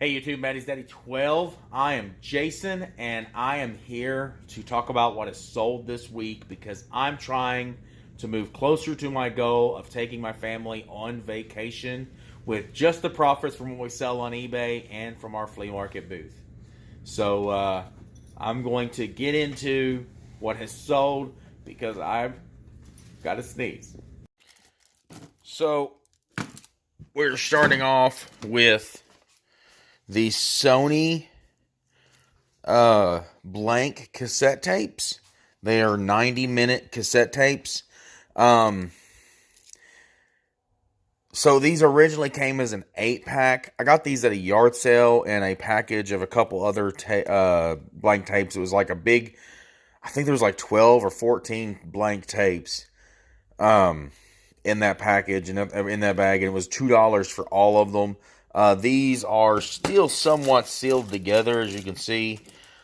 Hey YouTube, Maddie's Daddy 12. I am Jason, and I am here to talk about what is sold this week because I'm trying to move closer to my goal of taking my family on vacation with just the profits from what we sell on eBay and from our flea market booth. So I'm going to get into what has sold because I've got to sneeze. So we're starting off with the Sony blank cassette tapes. They are 90-minute cassette tapes. So these originally came as an 8-pack. I got these at a yard sale in a package of a couple other blank tapes. It was like a big, I think there was like 12 or 14 blank tapes in that package and in that bag, and it was $2 for all of them. These are still somewhat sealed together, as you can see.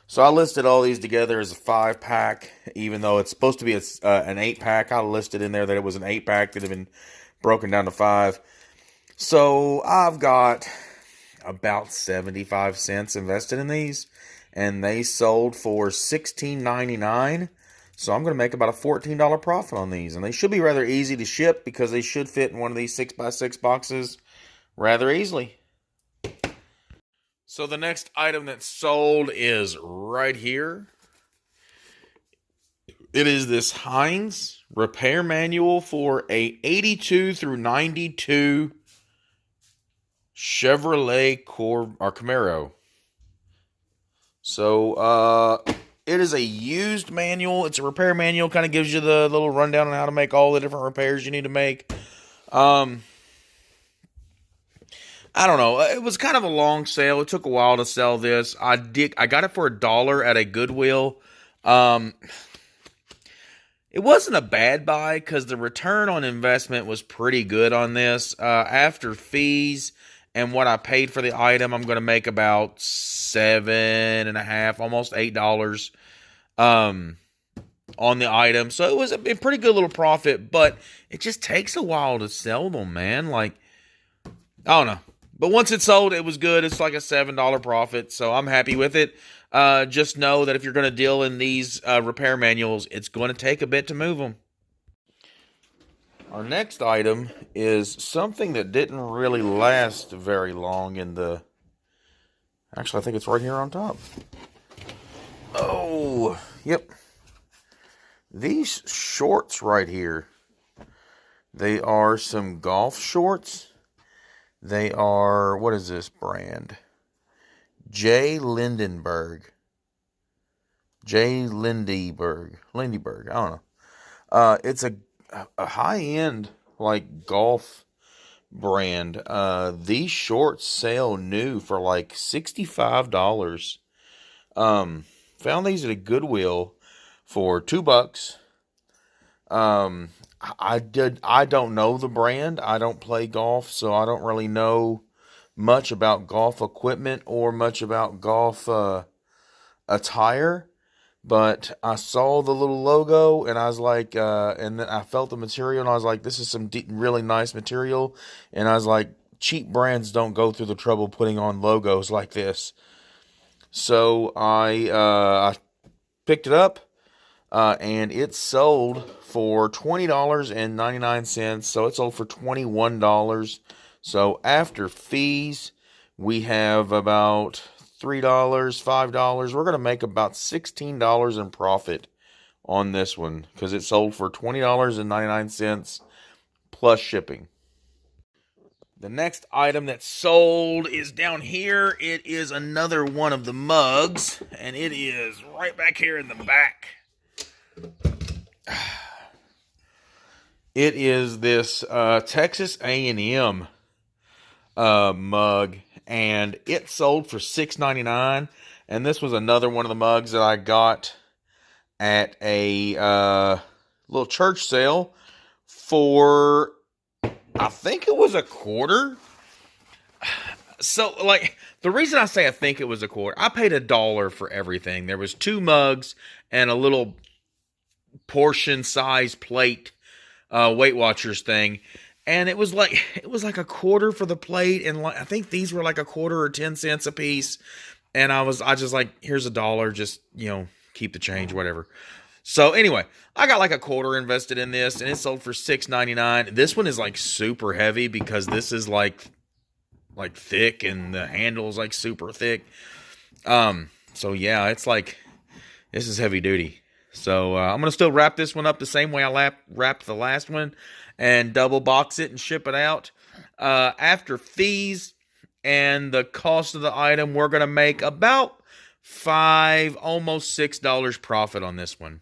So I listed all these together as a 5-pack, even though it's supposed to be an 8-pack. I listed in there that it was an 8-pack that had been broken down to 5. So I've got about 75 cents invested in these, and they sold for $16.99. So I'm going to make about a $14 profit on these, and they should be rather easy to ship because they should fit in one of these 6x6 boxes rather easily. So the next item that's sold is right here. It is this Heinz repair manual for a 82 through 92 Chevrolet Camaro. So it is a used manual. It's a repair manual. Kind of gives you the little rundown on how to make all the different repairs you need to make. I don't know. It was kind of a long sale. It took a while to sell this. I got it for $1 at a Goodwill. It wasn't a bad buy because the return on investment was pretty good on this. After fees and what I paid for the item, I'm going to make about $7.50, almost $8 on the item. So it was a pretty good little profit, but it just takes a while to sell them, man. Like, I don't know. But once it's sold, it was good. It's like a $7 profit, so I'm happy with it. Just know that if you're going to deal in these repair manuals, it's going to take a bit to move them. Our next item is something that didn't really last very long in the... Actually, I think it's right here on top. Oh, yep. These shorts right here, they are some golf shorts. They are, what is this brand? J. Lindenberg, I don't know. It's a high-end, like, golf brand. These shorts sell new for, like, $65. Found these at a Goodwill for $2. I don't know the brand. I don't play golf, so I don't really know much about golf equipment or much about golf attire. But I saw the little logo, and I was like, and then I felt the material, and I was like, this is some really nice material. And I was like, cheap brands don't go through the trouble putting on logos like this. So I picked it up. And it sold for $20.99, so it sold for $21. So after fees, we have about $3, $5. We're going to make about $16 in profit on this one because it sold for $20.99 plus shipping. The next item that's sold is down here. It is another one of the mugs, and it is right back here in the back. It is this Texas A&M mug, and it sold for $6.99. And this was another one of the mugs that I got at a little church sale for, I think it was a quarter. So, like, the reason I say I think it was a quarter, I paid $1 for everything. There was 2 mugs and a little portion size plate Weight Watchers thing, and it was like a quarter for the plate, and I think these were like a quarter or 10 cents a piece. And I just like, here's $1, just keep the change, whatever. So anyway, I got like a quarter invested in this, and it sold for $6.99. This one is like super heavy because this is like thick, and the handle is like super thick. So yeah, it's like, this is heavy duty. So I'm gonna still wrap this one up the same way I wrapped the last one, and double box it and ship it out. After fees and the cost of the item, we're gonna make about almost $6 profit on this one.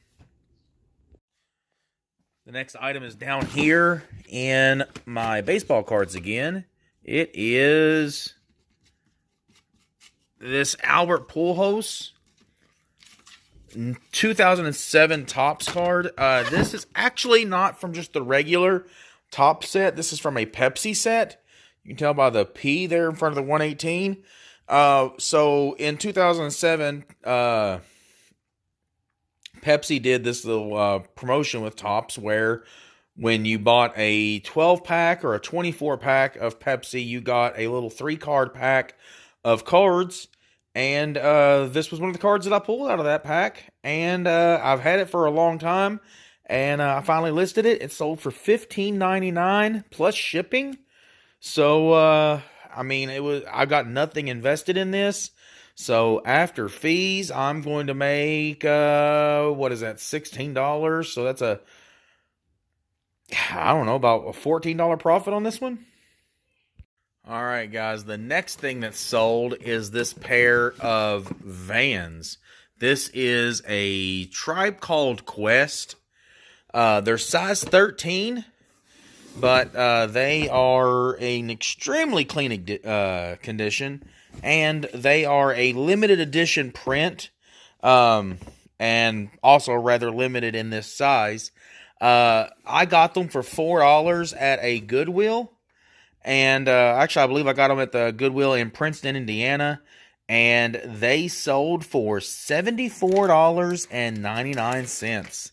The next item is down here in my baseball cards again. It is this Albert Pujols 2007 Topps card. This is actually not from just the regular Topps set. This is from a Pepsi set. You can tell by the P there in front of the 118. So in 2007, Pepsi did this little promotion with Topps where when you bought a 12-pack or a 24-pack of Pepsi, you got a little 3-card pack of cards. And this was one of the cards that I pulled out of that pack. And I've had it for a long time. And I finally listed it. It sold for $15.99 plus shipping. So, I mean, I got nothing invested in this. So after fees, I'm going to make, what is that, $16. So that's I don't know, about a $14 profit on this one. All right, guys, the next thing that's sold is this pair of Vans. This is a Tribe Called Quest. They're size 13, but they are in extremely clean condition, and they are a limited edition print, and also rather limited in this size. I got them for $4 at a Goodwill. And actually, I believe I got them at the Goodwill in Princeton, Indiana. And they sold for $74.99.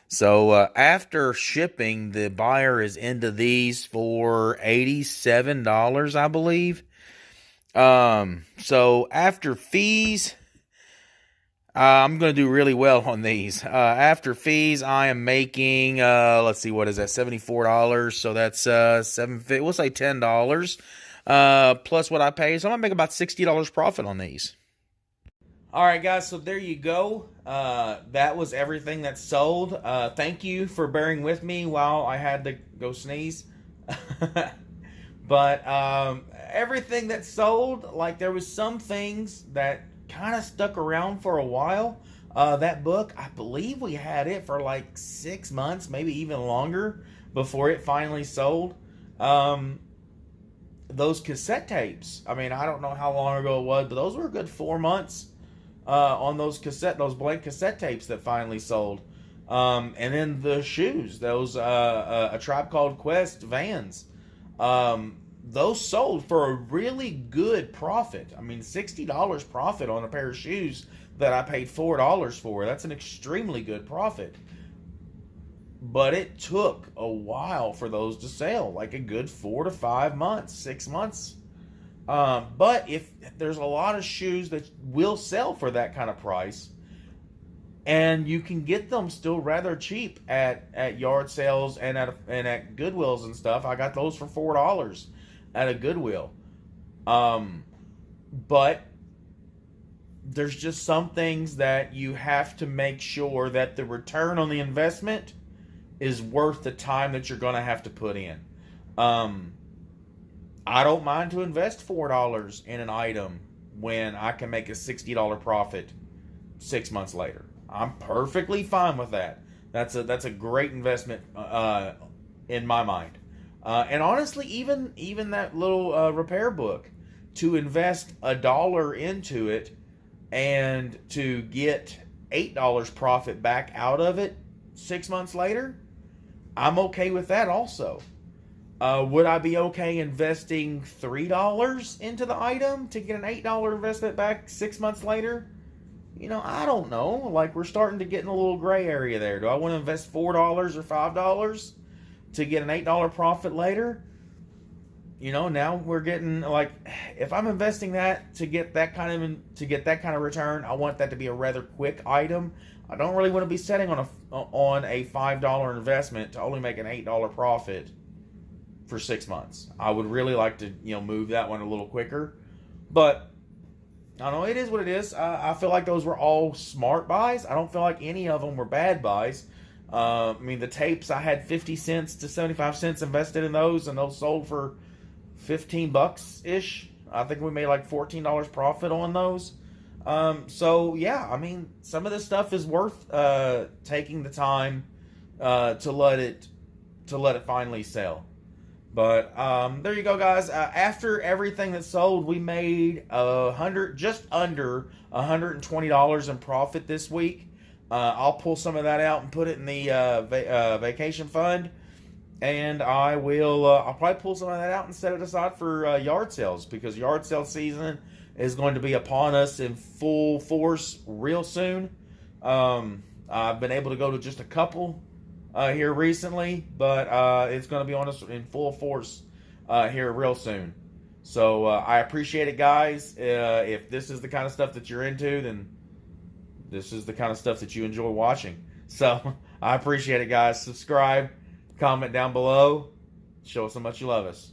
So after shipping, the buyer is into these for $87, I believe. So after fees, I'm going to do really well on these. After fees, I am making, let's see, what is that, $74. So that's $7.50. We'll say $10 plus what I pay. So I'm going to make about $60 profit on these. All right, guys, so there you go. That was everything that sold. Thank you for bearing with me while I had to go sneeze. But everything that sold, like there was some things that kind of stuck around for a while. That book, I believe we had it for like 6 months, maybe even longer, before it finally sold. Those cassette tapes, I mean, I don't know how long ago it was, but those were a good 4 months on those blank cassette tapes that finally sold. And then the shoes, those A Tribe Called Quest Vans, those sold for a really good profit. I mean, $60 profit on a pair of shoes that I paid $4 for. That's an extremely good profit. But it took a while for those to sell, like a good 4 to 5 months, 6 months. But if there's a lot of shoes that will sell for that kind of price, and you can get them still rather cheap at yard sales and at Goodwills and stuff. I got those for $4 at a Goodwill. But there's just some things that you have to make sure that the return on the investment is worth the time that you're going to have to put in. I don't mind to invest $4 in an item when I can make a $60 profit 6 months later. I'm perfectly fine with that. That's a great investment in my mind. And honestly, even that little repair book, to invest $1 into it and to get $8 profit back out of it 6 months later, I'm okay with that also. Would I be okay investing $3 into the item to get an $8 investment back 6 months later? I don't know. Like, we're starting to get in a little gray area there. Do I want to invest $4 or $5? to get an $8 profit later, now we're getting, like, if I'm investing that to get that kind of return, I want that to be a rather quick item. I don't really want to be setting on a $5 investment to only make an $8 profit for 6 months. I would really like to move that one a little quicker, but I don't know, it is what it is. I feel like those were all smart buys. I don't feel like any of them were bad buys. The tapes, I had 50 cents to 75 cents invested in those, and those sold for $15 ish. I think we made like $14 profit on those. So yeah, some of this stuff is worth taking the time to let it finally sell. But there you go, guys. After everything that sold, we made just under $120 in profit this week. I'll pull some of that out and put it in the vacation fund, and I'll probably pull some of that out and set it aside for yard sales, because yard sale season is going to be upon us in full force real soon. I've been able to go to just a couple here recently, but it's going to be on us in full force here real soon. So I appreciate it, guys. If this is the kind of stuff that you're into, then this is the kind of stuff that you enjoy watching. So I appreciate it, guys. Subscribe, comment down below, show us how much you love us.